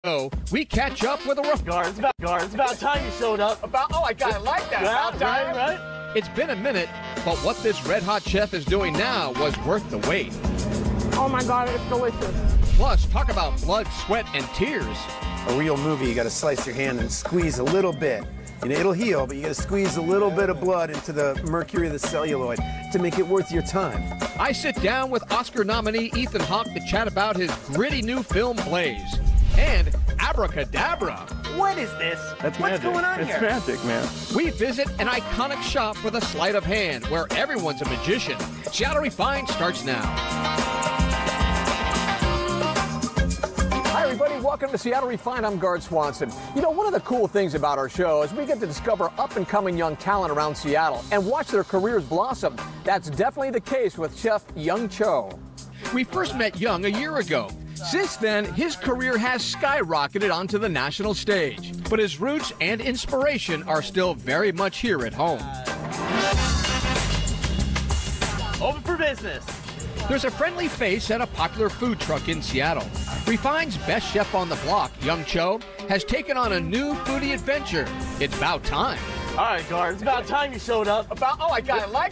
So we catch up with a rough Guards, about time you showed up. I like that. Yeah, right. It's been a minute, but what this red-hot chef is doing now was worth the wait. Oh my God, it's delicious. Plus, talk about blood, sweat, and tears. A real movie, you got to slice your hand and squeeze a little bit. You know, it'll heal, but you got to squeeze a little bit of blood into the mercury of the celluloid to make it worth your time. I sit down with Oscar nominee Ethan Hawke to chat about his gritty new film Blaze. And abracadabra. What is this? That's What's magic. going on here? It's magic, man. We visit an iconic shop with a sleight of hand where everyone's a magician. Seattle Refined starts now. Hi, everybody. Welcome to Seattle Refined. I'm Gard Swanson. You know, one of the cool things about our show is we get to discover up-and-coming young talent around Seattle and watch their careers blossom. That's definitely the case with Chef Young Cho. We first met Young a year ago. Since then, his career has skyrocketed onto the national stage. But his roots and inspiration are still very much here at home. Open for business. There's a friendly face at a popular food truck in Seattle. Refined's best chef on the block, Young Cho, has taken on a new foodie adventure. It's about time. All right, Guard, it's about time you showed up. I like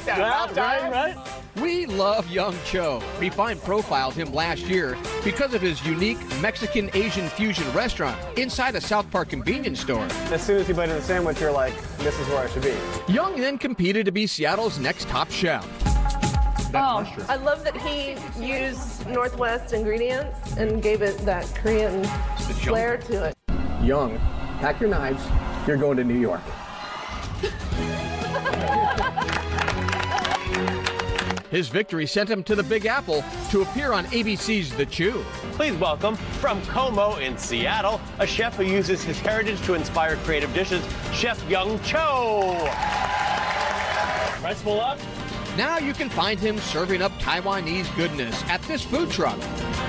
that. Yeah, right. We love Young Cho. Refined profiled him last year because of his unique Mexican-Asian fusion restaurant inside a South Park convenience store. As soon as you bite into the sandwich, you're like, this is where I should be. Young then competed to be Seattle's next top chef. I love that he used Northwest ingredients and gave it that Korean flair to it. Young, pack your knives. You're going to New York. His victory sent him to the Big Apple to appear on ABC's The Chew. Please welcome, from Como in Seattle, a chef who uses his heritage to inspire creative dishes, Chef Young Cho. Rice bowl up. Now you can find him serving up Taiwanese goodness at this food truck.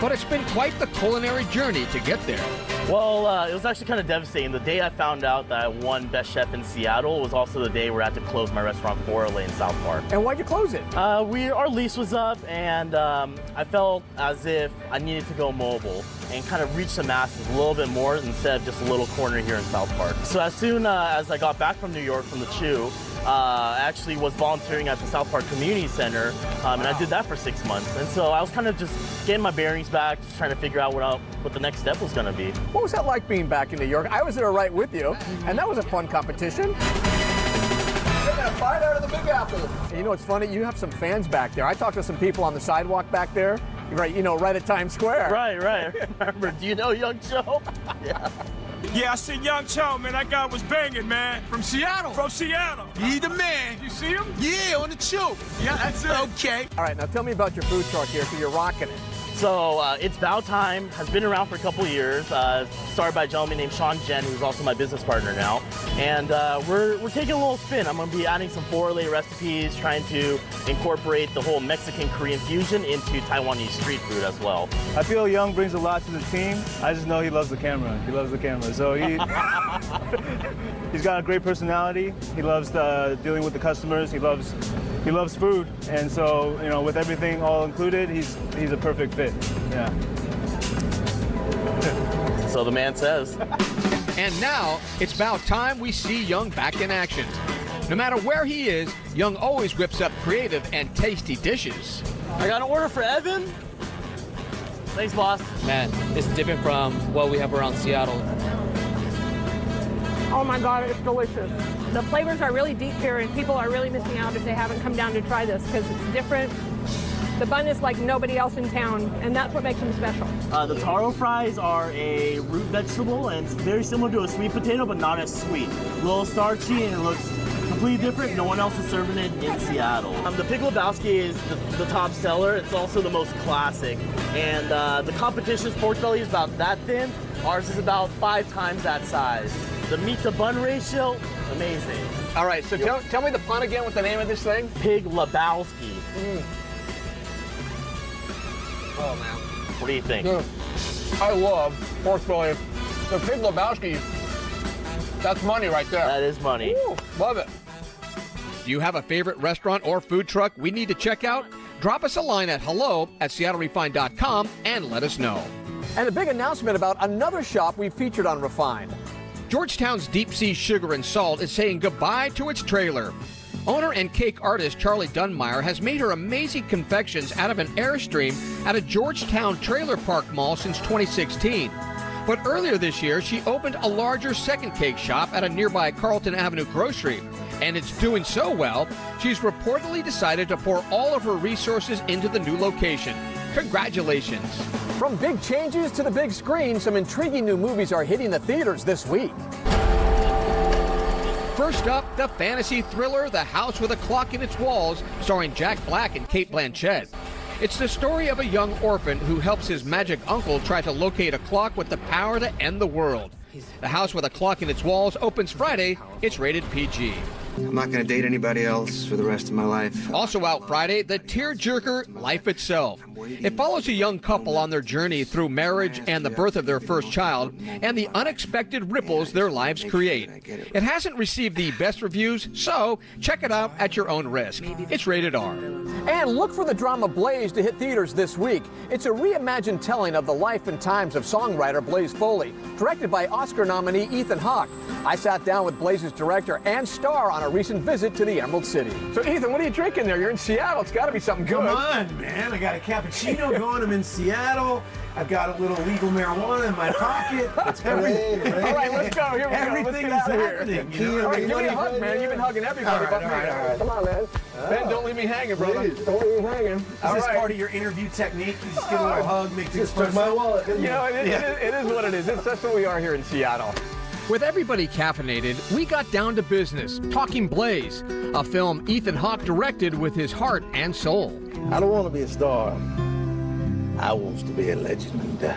But it's been quite the culinary journey to get there. Well, it was actually kind of devastating. The day I found out that I won Best Chef in Seattle was also the day where I had to close my restaurant Forley in South Park. And why'd you close it? Our lease was up, and I felt as if I needed to go mobile and kind of reach the masses a little bit more instead of just a little corner here in South Park. So as soon as I got back from New York from the Chew, I actually was volunteering at the South Park Community Center, and I did that for 6 months. And so I was kind of just getting my bearings back, just trying to figure out what the next step was going to be. What was that like being back in New York? I was there right with you, and that was a fun competition. Taking a bite out of the Big Apple. And you know what's funny? You have some fans back there. I talked to some people on the sidewalk back there, right? You know, right at Times Square. Right. Remember, do you know Young Cho? Yeah. Yeah, I see Young Cho, man. That guy was banging, man. From Seattle. From Seattle. He the man. You see him? Yeah, on the Chew. Yeah, that's it. Okay. All right, now tell me about your food truck here, because you're rocking it. So It's About Time has been around for a couple years. Started by a gentleman named Sean Jen, who's also my business partner now. And we're taking a little spin. I'm going to be adding some Forley recipes, trying to incorporate the whole Mexican-Korean fusion into Taiwanese street food as well. I feel Young brings a lot to the team. I just know he loves the camera. He loves the camera. So he's got a great personality. He loves dealing with the customers. He loves food, and so, you know, with everything all included, he's a perfect fit. Yeah. So the man says. And now it's about time we see Young back in action. No matter where he is, Young always whips up creative and tasty dishes. I got an order for Evan. Thanks, boss. Man, it's different from what we have around Seattle. Oh my God, it's delicious. The flavors are really deep here, and people are really missing out if they haven't come down to try this, because it's different. The bun is like nobody else in town, and that's what makes them special. The taro fries are a root vegetable, and it's very similar to a sweet potato, but not as sweet. A little starchy, and it looks completely different. No one else is serving it in Seattle. The Pig Lebowski is the top seller. It's also the most classic. And the competition's pork belly is about that thin. Ours is about 5 times that size. The meat to bun ratio, amazing. All right, so tell me the pun again with the name of this thing. Pig Lebowski. Oh, man. What do you think? Dude, I love pork belly. The Pig Lebowski, that's money right there. That is money. Ooh, love it. Do you have a favorite restaurant or food truck we need to check out? Drop us a line at hello@seattlerefined.com and let us know. And a big announcement about another shop we featured on Refined. Georgetown's Deep Sea Sugar and Salt is saying goodbye to its trailer. Owner and cake artist Charlie Dunmeyer has made her amazing confections out of an Airstream at a Georgetown trailer park mall since 2016. But earlier this year, she opened a larger second cake shop at a nearby Carlton Avenue grocery. And it's doing so well, she's reportedly decided to pour all of her resources into the new location. Congratulations. From big changes to the big screen, some intriguing new movies are hitting the theaters this week. First up, the fantasy thriller The House with a Clock in Its Walls, starring Jack Black and Cate Blanchett. It's the story of a young orphan who helps his magic uncle try to locate a clock with the power to end the world. The House with a Clock in Its Walls opens Friday. It's rated PG. I'm not going to date anybody else for the rest of my life. Also out Friday, the tearjerker Life Itself. It follows a young couple on their journey through marriage and the birth of their first child and the unexpected ripples their lives create. It hasn't received the best reviews, so check it out at your own risk. It's rated R. And look for the drama Blaze to hit theaters this week. It's a reimagined telling of the life and times of songwriter Blaze Foley, directed by Oscar nominee Ethan Hawke. I sat down with Blaze's director and star on a recent visit to the Emerald City. So Ethan, what are you drinking there? You're in Seattle. It's got to be something good. Come on, man. I got a cappuccino going. I'm in Seattle. I've got a little legal marijuana in my pocket. It's everything. All right, let's go. Here we go. Everything is happening. You know? All right, give me a hug, man. You've been hugging everybody. All right. Come on, man. Ben, don't leave me hanging, brother. Please. Don't leave me hanging. Is this part of your interview technique? You just give a little hug, make things took my wallet. You know, it is what it is. That's what we are here in Seattle. With everybody caffeinated, we got down to business, talking Blaze, a film Ethan Hawke directed with his heart and soul. I don't want to be a star. I want to be a legend.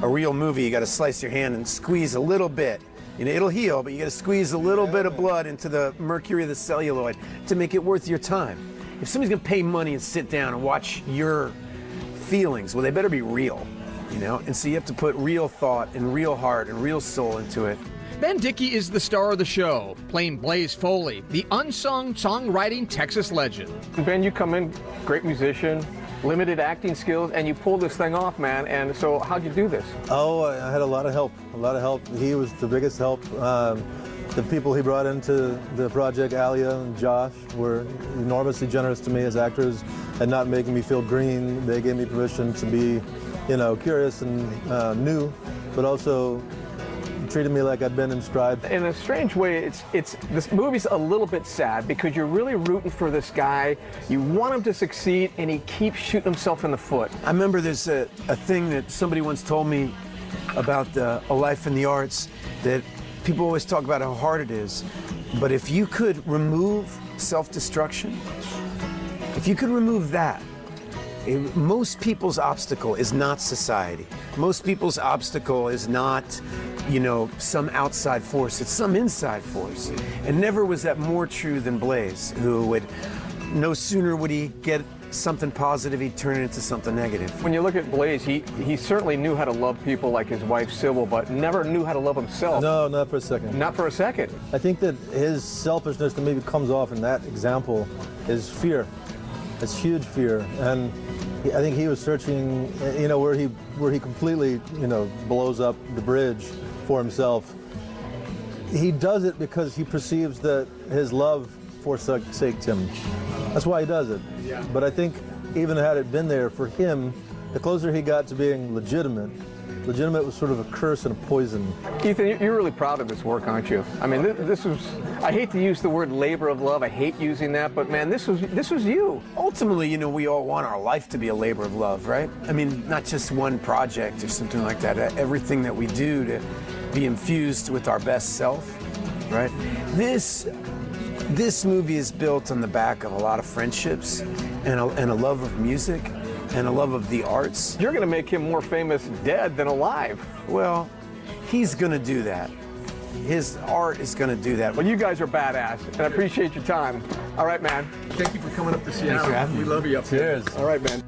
A real movie, you got to slice your hand and squeeze a little bit. You know, it'll heal, but you got to squeeze a little bit of blood into the mercury of the celluloid to make it worth your time. If somebody's going to pay money and sit down and watch your feelings, well, they better be real. You know, and so you have to put real thought and real heart and real soul into it. Ben Dickey is the star of the show, playing Blaze Foley, the unsung songwriting Texas legend. Ben, you come in, great musician, limited acting skills, and you pulled this thing off, man. And so how'd you do this? Oh, I had a lot of help, He was the biggest help. The people he brought into the project, Alia and Josh, were enormously generous to me as actors and not making me feel green. They gave me permission to be, you know, curious and new, but also treated me like I'd been inscribed. In a strange way, this movie's a little bit sad because you're really rooting for this guy. You want him to succeed, and he keeps shooting himself in the foot. I remember there's a thing that somebody once told me about a life in the arts, that people always talk about how hard it is, but if you could remove self-destruction, if you could remove that, most people's obstacle is not society. Most people's obstacle is not, you know, some outside force. It's some inside force. And never was that more true than Blaze, who would, no sooner would he get something positive, he'd turn it into something negative. When you look at Blaze, he certainly knew how to love people like his wife Sybil, but never knew how to love himself. No, not for a second. Not for a second. I think that his selfishness that maybe comes off in that example is fear. It's huge fear. And I think he was searching, you know, where he completely, you know, blows up the bridge for himself. He does it because he perceives that his love forsaked him. That's why he does it. Yeah. But I think even had it been there for him, the closer he got to being legitimate was sort of a curse and a poison. Ethan, you're really proud of this work, aren't you? I mean, this was, I hate to use the word labor of love. I hate using that, but man, this was you. Ultimately, you know, we all want our life to be a labor of love, right? I mean, not just one project or something like that. Everything that we do to be infused with our best self, right? This movie is built on the back of a lot of friendships and a love of music and a love of the arts. You're going to make him more famous dead than alive. Well, he's going to do that. His art is going to do that. Well, you guys are badass, and I appreciate your time. All right, man. Thank you for coming up to Seattle. Thanks for having me. We love you up here. Cheers. All right, man.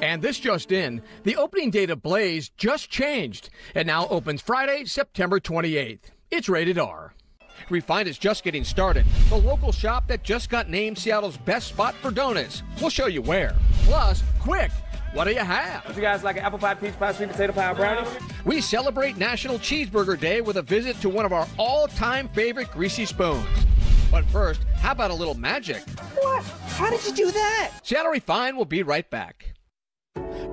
And this just in, the opening date of Blaze just changed. It now opens Friday, September 28th. It's rated R. Refined is just getting started. The local shop that just got named Seattle's best spot for donuts. We'll show you where. Plus, quick! what do you have? Would you guys like an apple pie, peach pie, sweet potato pie, brownie? We celebrate National Cheeseburger Day with a visit to one of our all-time favorite greasy spoons. But first, how about a little magic? What? How did you do that? Seattle Refined will be right back.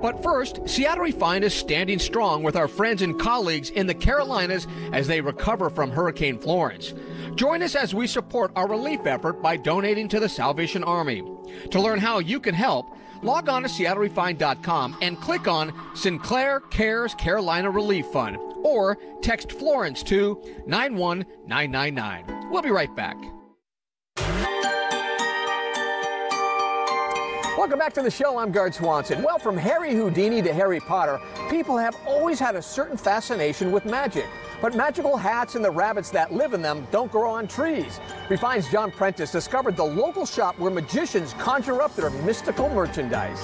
But first, Seattle Refined is standing strong with our friends and colleagues in the Carolinas as they recover from Hurricane Florence. Join us as we support our relief effort by donating to the Salvation Army. To learn how you can help, log on to SeattleRefined.com and click on Sinclair Cares Carolina Relief Fund or text Florence to 91999. We'll be right back. Welcome back to the show. I'm Gard Swanson. Well, from Harry Houdini to Harry Potter, people have always had a certain fascination with magic. But magical hats and the rabbits that live in them don't grow on trees. Refined's John Prentice discovered the local shop where magicians conjure up their mystical merchandise.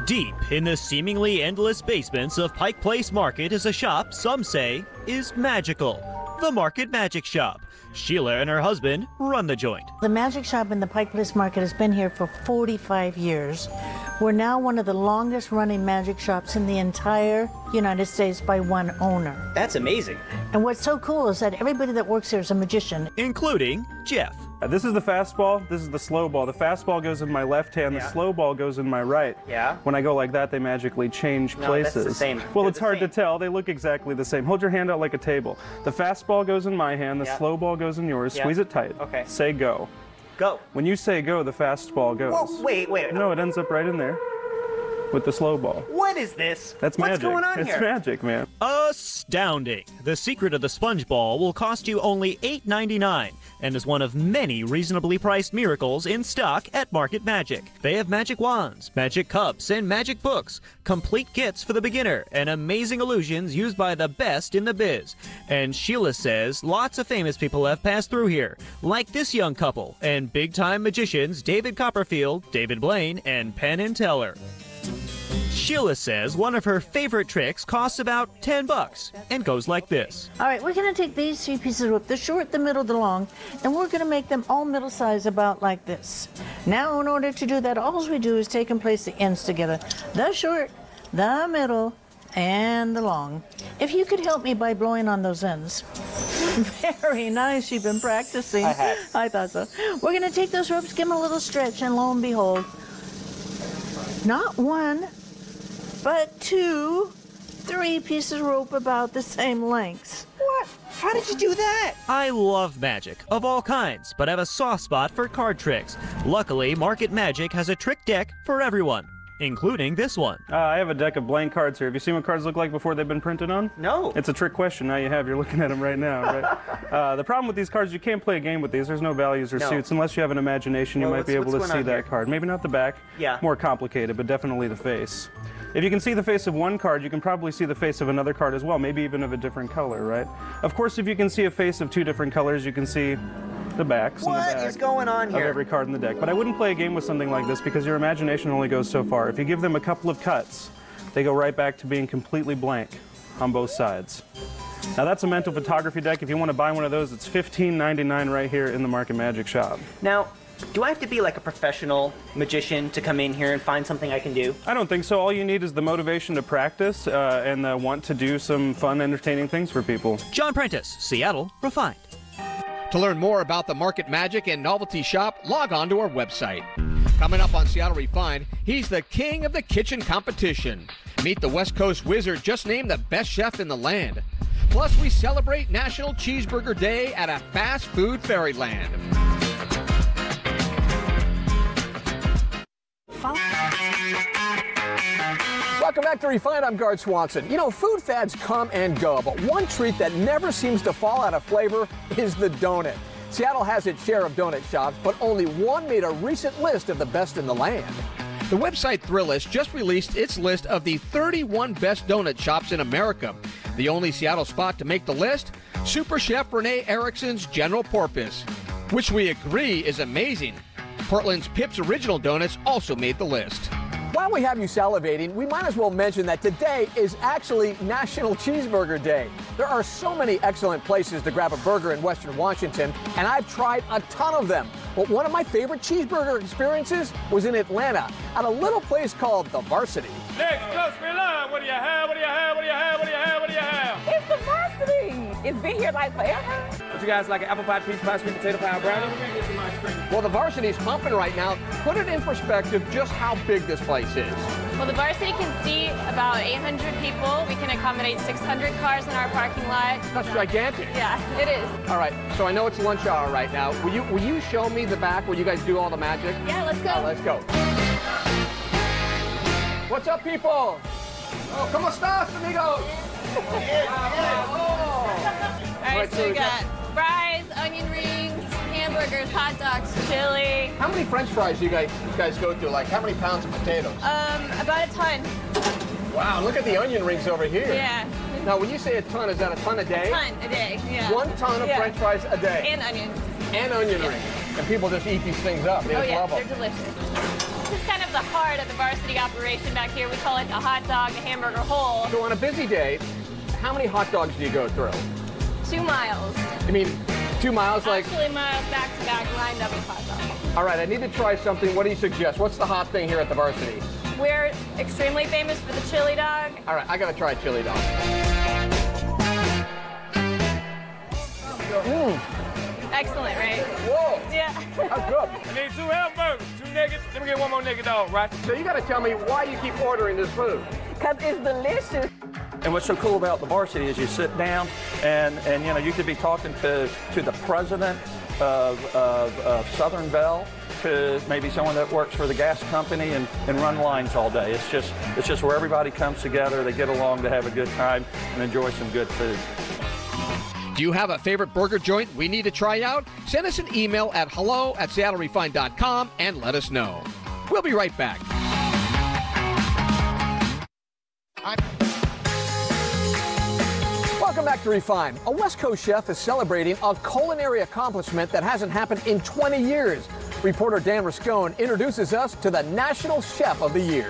Deep in the seemingly endless basements of Pike Place Market is a shop some say is magical. The Market Magic Shop. Sheila and her husband run the joint. The Magic Shop in the Pike Place Market has been here for 45 years. We're now one of the longest running magic shops in the entire United States by one owner. That's amazing. And what's so cool is that everybody that works here is a magician. Including Jeff. This is the fastball, this is the slow ball. The fastball goes in my left hand, the slow ball goes in my right. Yeah. When I go like that, they magically change places. That's the same. Well, it's hard to tell. They look exactly the same. Hold your hand out like a table. The fastball goes in my hand, the slow ball goes in yours. Squeeze it tight. Okay. Say go. Go. When you say go, the fastball goes. Whoa, wait. No, it ends up right in there with the slow ball. What is this? That's What's magic. going on here? It's magic, man. Astounding. The secret of the sponge ball will cost you only $8.99 and is one of many reasonably priced miracles in stock at Market Magic. They have magic wands, magic cups, and magic books, complete kits for the beginner, and amazing illusions used by the best in the biz. And Sheila says lots of famous people have passed through here, like this young couple, and big-time magicians David Copperfield, David Blaine, and Penn and Teller. Sheila says one of her favorite tricks costs about $10 and goes like this. All right, we're going to take these three pieces of rope, the short, the middle, the long, and we're going to make them all middle size, about like this. Now, in order to do that, all we do is take and place the ends together. The short, the middle, and the long. If you could help me by blowing on those ends. Very nice, you've been practicing. I have. I thought so. We're going to take those ropes, give them a little stretch, and lo and behold, not one, but 2, 3 pieces of rope about the same length. What? How did you do that? I love magic of all kinds, but have a soft spot for card tricks. Luckily, Market Magic has a trick deck for everyone, including this one. I have a deck of blank cards here. Have you seen what cards look like before they've been printed on? No. It's a trick question. Now you have. You're looking at them right now, right? The problem with these cards, you can't play a game with these. There's no values or suits. Unless you have an imagination, you might be able to see that card. Maybe not the back. Yeah. More complicated, but definitely the face. If you can see the face of one card, you can probably see the face of another card as well, maybe even of a different color, right? Of course, if you can see a face of 2 different colors, you can see the backs and the back What is going on here? of every card in the deck. But I wouldn't play a game with something like this because your imagination only goes so far. If you give them a couple of cuts, they go right back to being completely blank on both sides. Now that's a mental photography deck. If you want to buy one of those, it's $15.99 right here in the Market Magic shop. Now, do I have to be like a professional magician to come in here and find something I can do? I don't think so. All you need is the motivation to practice and the want to do some fun, entertaining things for people. John Prentice, Seattle Refined. To learn more about the Market Magic and Novelty Shop, log on to our website. Coming up on Seattle Refined, he's the king of the kitchen competition. Meet the West Coast Wizard, just named the best chef in the land. Plus, we celebrate National Cheeseburger Day at a fast food fairyland. Welcome back to Refined. I'm Gard Swanson. You know, food fads come and go, but one treat that never seems to fall out of flavor is the donut. Seattle has its share of donut shops, but only one made a recent list of the best in the land. The website Thrillist just released its list of the 31 best donut shops in America. The only Seattle spot to make the list, Super Chef Renee Erickson's General Porpoise, which we agree is amazing. Portland's Pip's Original Donuts also made the list. While we have you salivating, we might as well mention that today is actually National Cheeseburger Day. There are so many excellent places to grab a burger in Western Washington, and I've tried a ton of them. But one of my favorite cheeseburger experiences was in Atlanta at a little place called The Varsity. Next, close me line. What do you have? What do you have? What do you have? What do you have? What do you have? It's The Varsity. It's been here like forever. What you guys like, an apple pie, peach pie, sweet potato pie, brownie? Well, The Varsity's pumping right now. Put it in perspective just how big this place is. Well, the Varsity can seat about 800 people. We can accommodate 600 cars in our parking lot. That's gigantic. Yeah, it is. All right, so I know it's lunch hour right now. Will you show me the back where you guys do all the magic? Yeah, let's go. Let's go. What's up, people? Oh, ¿cómo estás, amigos? All right, so we got fries, onion rings, hamburgers, hot dogs, chili. How many French fries do you guys go through? Like, how many pounds of potatoes? About a ton. Wow, look at the onion rings over here. Yeah. Now, when you say a ton, is that a ton a day? A ton a day, yeah. 1 ton of French fries a day. And onions. And onion rings. And people just eat these things up. They just love them. They're delicious. This is kind of the heart of the Varsity operation back here. We call it a hot dog, a hamburger whole. So on a busy day, how many hot dogs do you go through? 2 miles. I mean, 2 miles like... Actually, miles back to back, lined up with hot dogs. All right, I need to try something. What do you suggest? What's the hot thing here at the Varsity? We're extremely famous for the chili dog. All right, I got to try a chili dog. Excellent, right? Whoa. Yeah. That's good. I need 2 hamburgers, 2 nuggets. Let me get 1 more nugget dog, right? So you got to tell me why you keep ordering this food. Because it's delicious. And what's so cool about the Varsity is you sit down and you know, you could be talking to the president of Southern Bell, to maybe someone that works for the gas company and run lines all day. It's just where everybody comes together, they get along to have a good time and enjoy some good food. Do you have a favorite burger joint we need to try out? Send us an email at hello@seattlerefined.com and let us know. We'll be right back. Welcome back to Refined. A West Coast chef is celebrating a culinary accomplishment that hasn't happened in 20 years. Reporter Dan Rascone introduces us to the National Chef of the Year.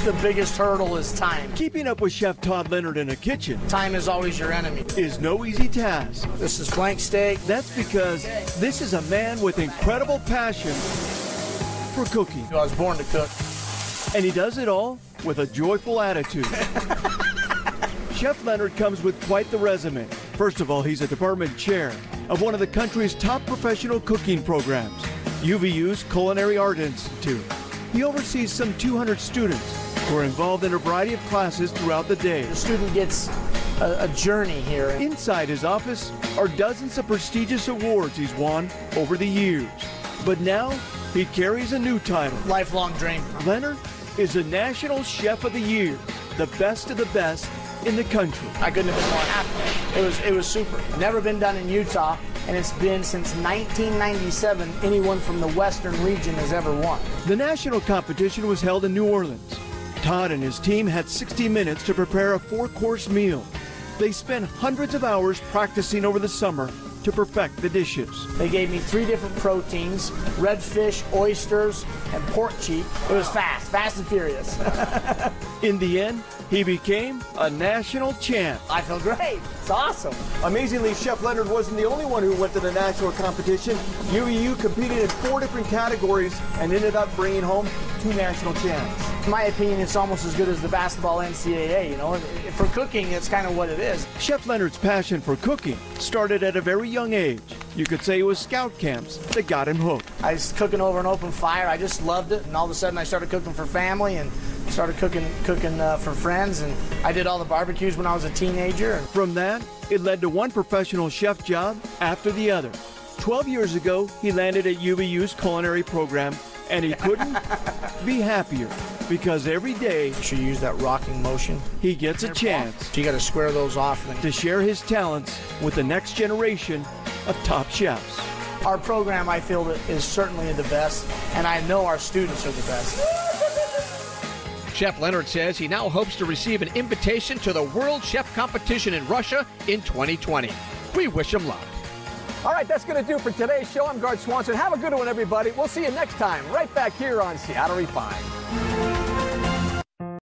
The biggest hurdle is time. Keeping up with Chef Todd Leonard in a kitchen. Time is always your enemy. Is no easy task. This is flank steak. That's because this is a man with incredible passion for cooking. I was born to cook. And he does it all with a joyful attitude. Chef Leonard comes with quite the resume. First of all, he's a department chair of one of the country's top professional cooking programs, UVU's Culinary Art Institute. He oversees some 200 students who are involved in a variety of classes throughout the day. The student gets a journey here. Inside his office are dozens of prestigious awards he's won over the years. But now he carries a new title. Lifelong dream. Leonard is the National Chef of the Year, the best of the best in the country. I couldn't have been more happy. It was super. Never been done in Utah, and it's been since 1997 anyone from the western region has ever won. The national competition was held in New Orleans. Todd and his team had 60 minutes to prepare a 4-course meal. They spent hundreds of hours practicing over the summer to perfect the dishes. They gave me 3 different proteins, redfish, oysters, and pork cheek. It was fast and furious. In the end, he became a national champ. I feel great. It's awesome. Amazingly, Chef Leonard wasn't the only one who went to the national competition. UVU competed in 4 different categories and ended up bringing home 2 national champs. In my opinion, it's almost as good as the basketball NCAA, you know. For cooking, it's kind of what it is. Chef Leonard's passion for cooking started at a very young age. You could say it was scout camps that got him hooked. I was cooking over an open fire. I just loved it, and all of a sudden I started cooking for family and started cooking for friends, and I did all the barbecues when I was a teenager. From that, it led to one professional chef job after the other. 12 years ago, he landed at UVU's culinary program, and he couldn't be happier because every day you should use that rocking motion. He gets a chance. So you got to square those off to share his talents with the next generation of top chefs. Our program, I feel, is certainly the best, and I know our students are the best. Chef Leonard says he now hopes to receive an invitation to the World Chef Competition in Russia in 2020. We wish him luck. All right, that's going to do for today's show. I'm Garth Swanson. Have a good one, everybody. We'll see you next time right back here on Seattle Refined.